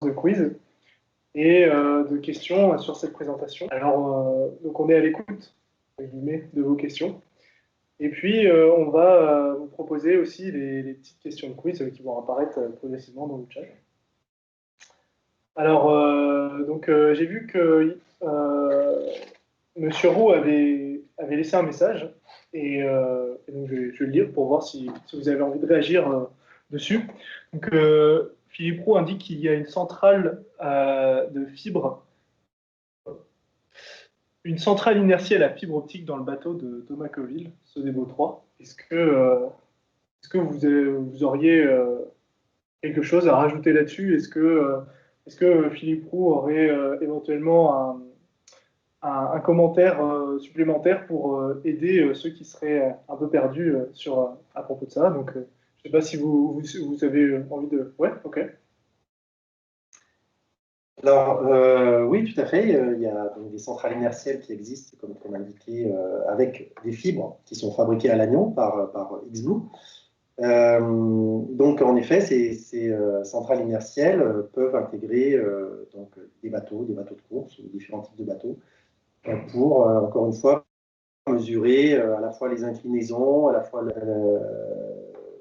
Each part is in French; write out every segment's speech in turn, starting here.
de quiz et de questions sur cette présentation. Alors, donc on est à l'écoute, entre guillemets, de vos questions. Et puis, on va vous proposer aussi les petites questions de quiz qui vont apparaître progressivement dans le chat. Alors, j'ai vu que Monsieur Roux avait laissé un message, et donc je vais le lire pour voir si vous avez envie de réagir dessus. Donc, Philippe Roux indique qu'il y a une centrale inertielle à fibre optique dans le bateau de Thomas Coville, Sodebo 3. Est-ce que vous auriez quelque chose à rajouter là-dessus? Est-ce que Philippe Roux aurait éventuellement un commentaire supplémentaire pour aider ceux qui seraient un peu perdus à propos de ça? Donc, je ne sais pas si vous avez envie de... Ouais, ok. Alors, oui, tout à fait. Il y a donc des centrales inertielles qui existent, comme on indiqué, avec des fibres qui sont fabriquées à Lannion par XBlue. Donc, en effet, ces centrales inertielles peuvent intégrer donc, des bateaux de course, ou différents types de bateaux, pour, encore une fois, mesurer à la fois les inclinaisons, à la fois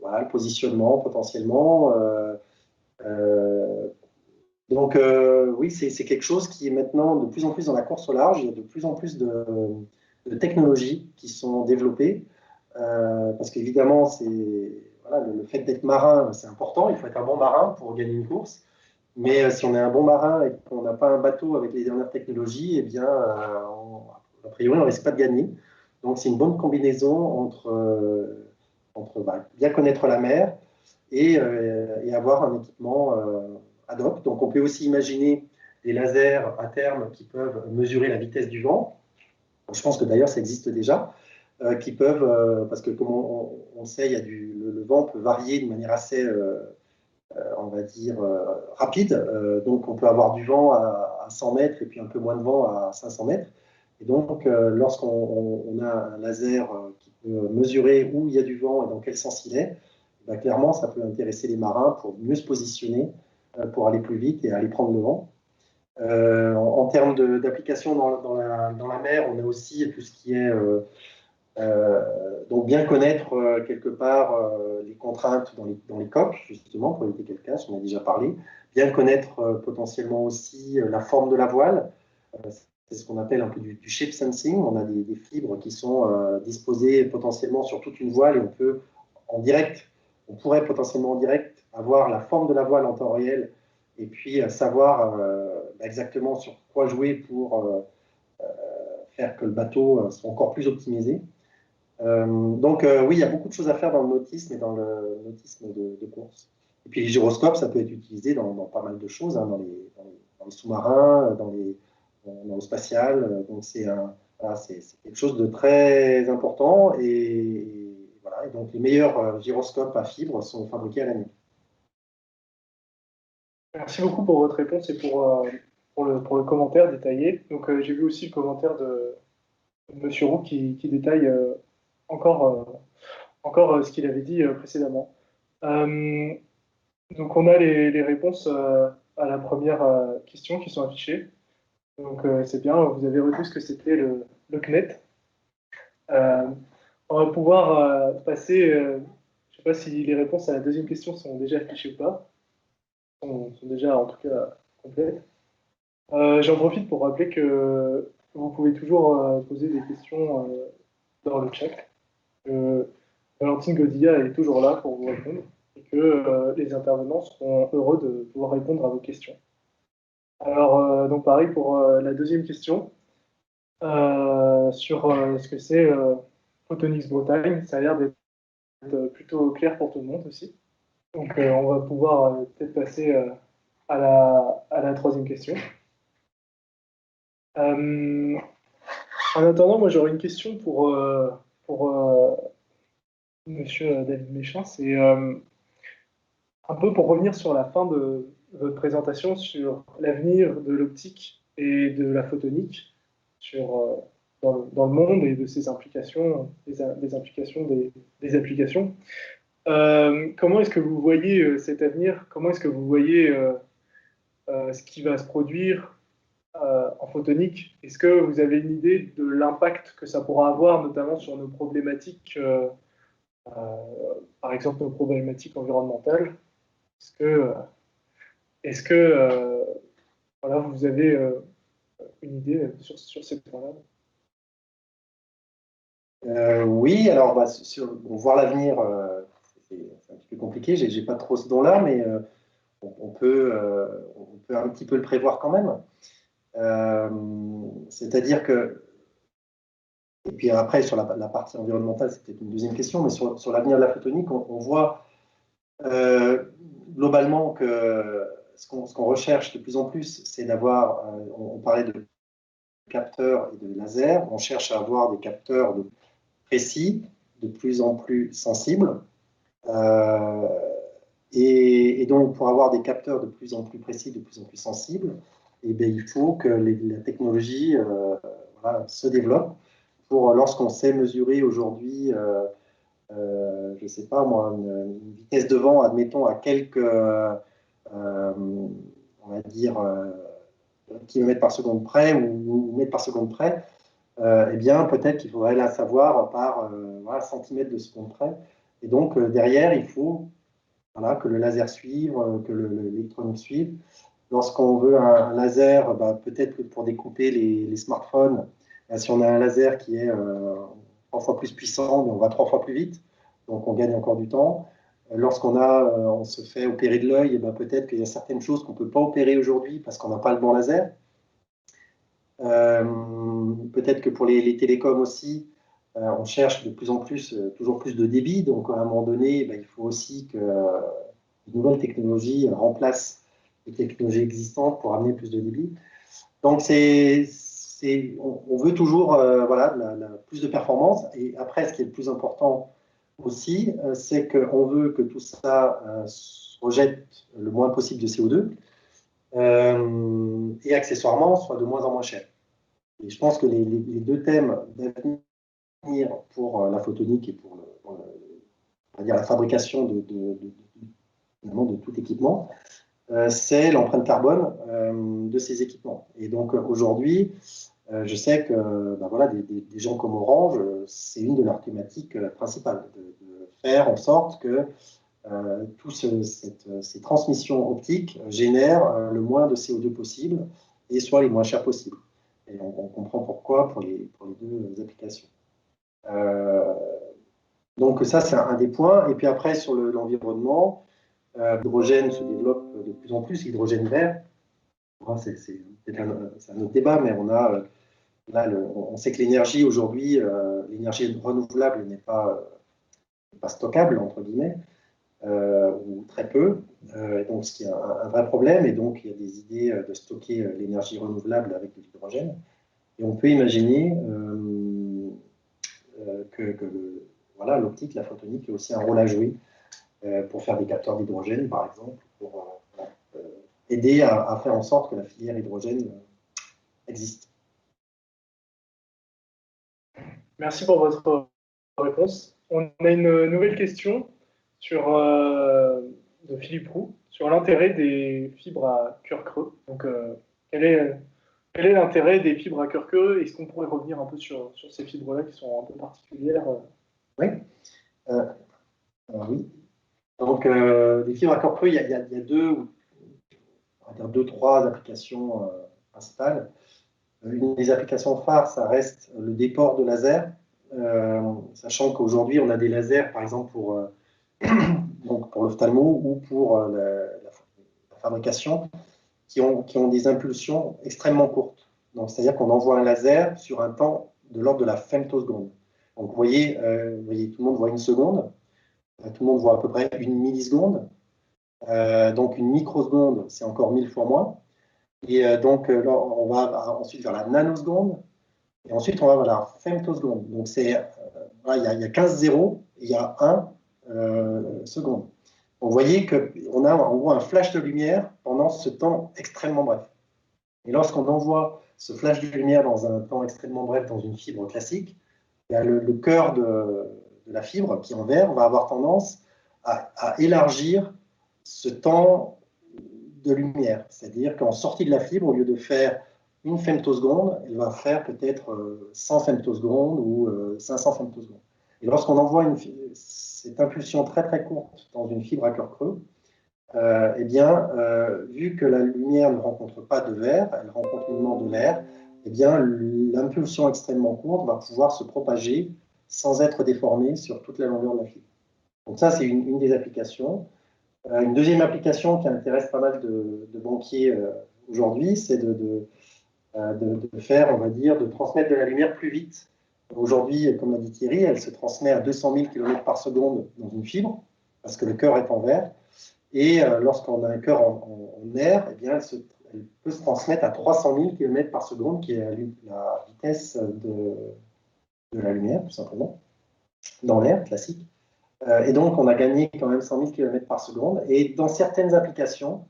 voilà, le positionnement potentiellement. Donc, oui, c'est quelque chose qui est maintenant de plus en plus dans la course au large. Il y a de plus en plus de technologies qui sont développées. Parce qu'évidemment, voilà, le fait d'être marin, c'est important. Il faut être un bon marin pour gagner une course. Mais si on est un bon marin et qu'on n'a pas un bateau avec les dernières technologies, eh bien, a priori, on ne risque pas de gagner. Donc, c'est une bonne combinaison entre bien connaître la mer et avoir un équipement ad hoc. Donc, on peut aussi imaginer des lasers à terme qui peuvent mesurer la vitesse du vent. Je pense que d'ailleurs, ça existe déjà. Qui peuvent, parce que comme on sait, le vent peut varier de manière assez, on va dire, rapide. Donc, on peut avoir du vent à 100 mètres et puis un peu moins de vent à 500 mètres. Et donc, lorsqu'on a un laser qui peut mesurer où il y a du vent et dans quel sens il est, ben, clairement, ça peut intéresser les marins pour mieux se positionner, pour aller plus vite et aller prendre le vent. En termes d'application dans la mer, on a aussi tout ce qui est donc bien connaître quelque part les contraintes dans les coques, justement, pour éviter quelque chose, on a déjà parlé. Bien connaître potentiellement aussi la forme de la voile. C'est ce qu'on appelle un peu du shape sensing. On a des fibres qui sont disposées potentiellement sur toute une voile et on peut en direct, on pourrait potentiellement en direct avoir la forme de la voile en temps réel et puis savoir exactement sur quoi jouer pour faire que le bateau soit encore plus optimisé. Donc, oui, il y a beaucoup de choses à faire dans le nautisme et dans le nautisme de course. Et puis, les gyroscopes, ça peut être utilisé dans pas mal de choses, hein, dans les sous-marins, dans le spatial. Donc, voilà, c'est quelque chose de très important. Et voilà. Et donc, les meilleurs gyroscopes à fibres sont fabriqués à Lannion. Merci beaucoup pour votre réponse et pour le commentaire détaillé. Donc, j'ai vu aussi le commentaire de Monsieur Roux qui détaille encore ce qu'il avait dit précédemment. Donc, on a les réponses à la première question qui sont affichées. Donc, c'est bien, vous avez retenu ce que c'était le CNET. On va pouvoir passer, je ne sais pas si les réponses à la deuxième question sont déjà affichées ou pas, sont déjà en tout cas complètes. J'en profite pour rappeler que vous pouvez toujours poser des questions dans le chat. Valentine Godilla est toujours là pour vous répondre et que les intervenants seront heureux de pouvoir répondre à vos questions. Alors, donc pareil pour la deuxième question sur ce que c'est Photonics Bretagne. Ça a l'air d'être plutôt clair pour tout le monde aussi. Donc, on va pouvoir peut-être passer à la troisième question. En attendant, moi j'aurais une question pour Monsieur David Méchin. C'est un peu pour revenir sur la fin de votre présentation sur l'avenir de l'optique et de la photonique dans le monde et de ses implications, des implications des applications. Comment est-ce que vous voyez cet avenir? Comment est-ce que vous voyez ce qui va se produire en photonique. Est-ce que vous avez une idée de l'impact que ça pourra avoir, notamment sur nos problématiques, par exemple nos problématiques environnementales? Est-ce que voilà, vous avez une idée sur ces points-là? Oui, alors voir l'avenir, c'est un petit peu compliqué, j'ai pas trop ce don-là, mais on peut un petit peu le prévoir quand même. C'est-à-dire que, et puis après sur la partie environnementale, c'est peut-être une deuxième question, mais sur l'avenir de la photonique, on voit globalement que ce qu'on recherche de plus en plus, c'est d'avoir, on parlait de capteurs et de lasers, on cherche à avoir des capteurs précis, de plus en plus sensibles. Et donc, pour avoir des capteurs de plus en plus précis, de plus en plus sensibles, eh bien, il faut que la technologie voilà, se développe pour, lorsqu'on sait mesurer aujourd'hui, je ne sais pas moi, une vitesse de vent, admettons, à quelques, on va dire, kilomètres par seconde près ou mètres par seconde près, eh bien, peut-être qu'il faudrait la savoir par voilà, centimètres de seconde près. Et donc, derrière, il faut voilà, que le laser suive, que l'électronique suive. Lorsqu'on veut un laser, bah, peut-être que pour découper les smartphones, si on a un laser qui est 3 fois plus puissant, mais on va 3 fois plus vite, donc on gagne encore du temps. Lorsqu'on on se fait opérer de l'œil, bah, peut-être qu'il y a certaines choses qu'on ne peut pas opérer aujourd'hui parce qu'on n'a pas le bon laser. Peut-être que pour les télécoms aussi, on cherche de plus en plus, toujours plus de débit. Donc, à un moment donné, il faut aussi que de nouvelles technologies remplacent les technologies existantes pour amener plus de débit. Donc, on veut toujours voilà, plus de performance. Et après, ce qui est le plus important aussi, c'est qu'on veut que tout ça rejette le moins possible de CO2 et accessoirement soit de moins en moins cher. Et je pense que les deux thèmes d'avenir pour la photonique et pour on va dire la fabrication de tout équipement, c'est l'empreinte carbone de ces équipements. Et donc aujourd'hui, je sais que ben voilà, des gens comme Orange, c'est une de leurs thématiques principales, de faire en sorte que toutes ces transmissions optiques génèrent le moins de CO2 possible et soient les moins chères possibles. Et on comprend pourquoi pour les deux applications. Donc ça, c'est un des points. Et puis après, sur l'environnement, l'hydrogène se développe de plus en plus, l'hydrogène vert. C'est un autre débat, mais on a là, on sait que l'énergie aujourd'hui, l'énergie renouvelable n'est pas stockable, entre guillemets, ou très peu. Donc, ce qui est un vrai problème. Et donc, il y a des idées de stocker l'énergie renouvelable avec de l'hydrogène. Et on peut imaginer que voilà, l'optique, la photonique, a aussi un rôle à jouer pour faire des capteurs d'hydrogène, par exemple, pour aider à faire en sorte que la filière hydrogène existe. Merci pour votre réponse. On a une nouvelle question de Philippe Roux sur l'intérêt des fibres à cœur creux. Donc, quel est l'intérêt des fibres à cœur creux? Est-ce qu'on pourrait revenir un peu sur ces fibres-là qui sont un peu particulières? Oui. Oui. Donc, des fibres à cœur creux, il y a deux, trois applications principales. Une des applications phares, ça reste le déport de laser, sachant qu'aujourd'hui, on a des lasers, par exemple, donc pour l'ophtalmo ou pour la fabrication, qui ont des impulsions extrêmement courtes. Donc, c'est-à-dire qu'on envoie un laser sur un temps de l'ordre de la femtoseconde. Donc, vous voyez, tout le monde voit une seconde, tout le monde voit à peu près une milliseconde. Donc, une microseconde, c'est encore 1000 fois moins. Et donc, là, on va ensuite vers la nanoseconde. Et ensuite, on va vers la femtoseconde. Donc, il y a 15 zéros, il y a 1 seconde. Donc, vous voyez qu'on a en gros un flash de lumière pendant ce temps extrêmement bref. Et lorsqu'on envoie ce flash de lumière dans un temps extrêmement bref dans une fibre classique, le cœur de la fibre, qui est en vert, va avoir tendance à élargir ce temps de lumière. C'est-à-dire qu'en sortie de la fibre, au lieu de faire une femtoseconde, elle va faire peut-être 100 femtosecondes ou 500 femtosecondes. Et lorsqu'on envoie cette impulsion très très courte dans une fibre à cœur creux, eh bien, vu que la lumière ne rencontre pas de verre, elle rencontre uniquement de l'air, eh bien, l'impulsion extrêmement courte va pouvoir se propager sans être déformée sur toute la longueur de la fibre. Donc ça, c'est une des applications. Une deuxième application qui intéresse pas mal de banquiers aujourd'hui, c'est de faire, on va dire, de transmettre de la lumière plus vite. Aujourd'hui, comme l'a dit Thierry, elle se transmet à 200 000 km par seconde dans une fibre, parce que le cœur est en verre. Et lorsqu'on a un cœur en air, eh bien, elle peut se transmettre à 300 000 km par seconde, qui est la vitesse de la lumière, tout simplement, dans l'air classique. Et donc, on a gagné quand même 100 000 km par seconde. Et dans certaines applications,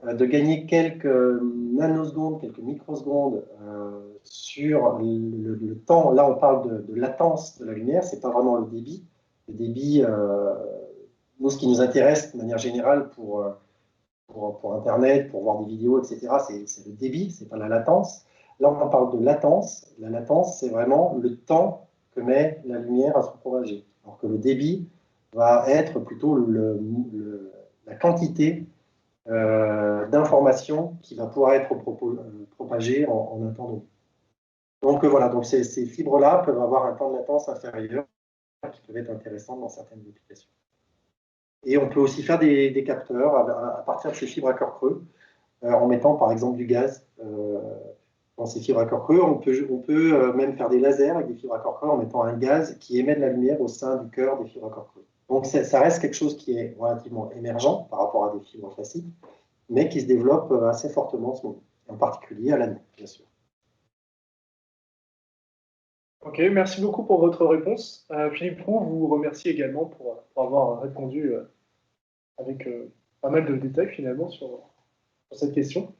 de gagner quelques nanosecondes, quelques microsecondes sur le temps. Là, on parle de latence de la lumière, ce n'est pas vraiment le débit. Le débit, nous, ce qui nous intéresse de manière générale pour Internet, pour voir des vidéos, etc., c'est le débit, ce n'est pas la latence. Là, on parle de latence. La latence, c'est vraiment le temps que met la lumière à se propager. Alors que le débit va être plutôt la quantité d'informations qui va pouvoir être propagée en un temps donné. Donc voilà, donc ces fibres-là peuvent avoir un temps de latence inférieur qui peuvent être intéressantes dans certaines applications. Et on peut aussi faire des capteurs à partir de ces fibres à cœur creux, en mettant par exemple du gaz dans ces fibres à cœur creux. On peut même faire des lasers avec des fibres à cœur creux en mettant un gaz qui émet de la lumière au sein du cœur des fibres à cœur creux. Donc ça reste quelque chose qui est relativement émergent par rapport à des fibres classiques, mais qui se développe assez fortement en ce moment, en particulier à la nuit, bien sûr. Ok, merci beaucoup pour votre réponse. Philippe Roux vous remercie également pour avoir répondu avec pas mal de détails finalement sur cette question.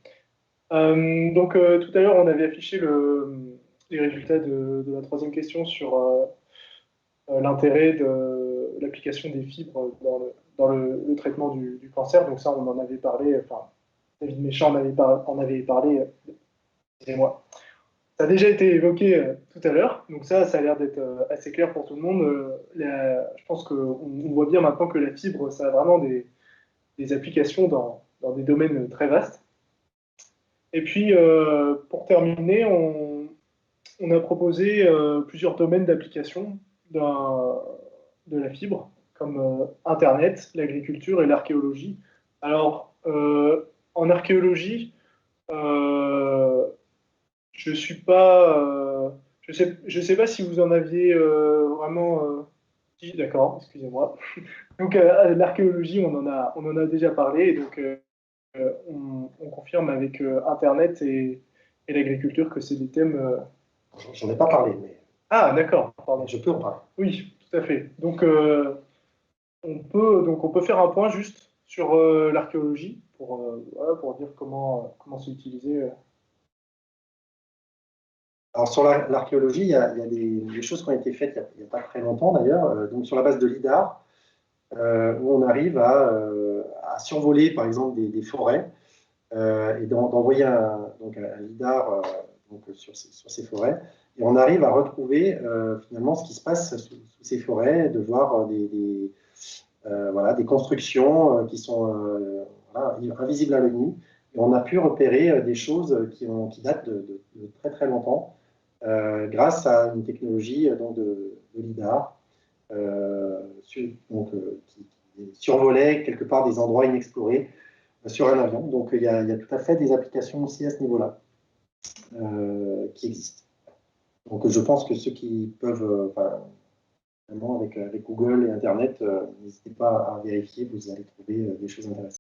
Donc tout à l'heure, on avait affiché les résultats de la troisième question sur l'intérêt de l'application des fibres dans le traitement du cancer. Donc ça, on en avait parlé, enfin, David Méchant en avait parlé, excusez-moi. Ça a déjà été évoqué tout à l'heure, donc ça a l'air d'être assez clair pour tout le monde. Je pense qu'on voit bien maintenant que la fibre, ça a vraiment des applications dans des domaines très vastes. Et puis, pour terminer, on a proposé plusieurs domaines d'application de la fibre, comme Internet, l'agriculture et l'archéologie. Alors, en archéologie, je suis pas, je sais pas si vous en aviez vraiment. Si, d'accord, excusez-moi. Donc, l'archéologie, on en a déjà parlé, et donc on confirme avec Internet et l'agriculture que c'est des thèmes. J'en ai pas parlé, mais. Ah, d'accord, pardon. Je peux en parler. Oui, tout à fait. Donc, on peut faire un point juste sur l'archéologie voilà, pour dire comment c'est utilisé. Alors sur l'archéologie, il y a des choses qui ont été faites il n'y a pas très longtemps d'ailleurs, donc sur la base de l'IDAR, où on arrive à survoler par exemple des forêts et d'envoyer un LIDAR sur ces forêts. Et on arrive à retrouver finalement ce qui se passe sous ces forêts, de voir des constructions qui sont invisibles à l'œil nu. Et on a pu repérer des choses qui datent de très très longtemps grâce à une technologie de LIDAR qui survolait quelque part des endroits inexplorés sur un avion. Donc il y a tout à fait des applications aussi à ce niveau-là qui existent. Donc je pense que ceux qui peuvent, avec Google et Internet, n'hésitez pas à vérifier, vous allez trouver des choses intéressantes.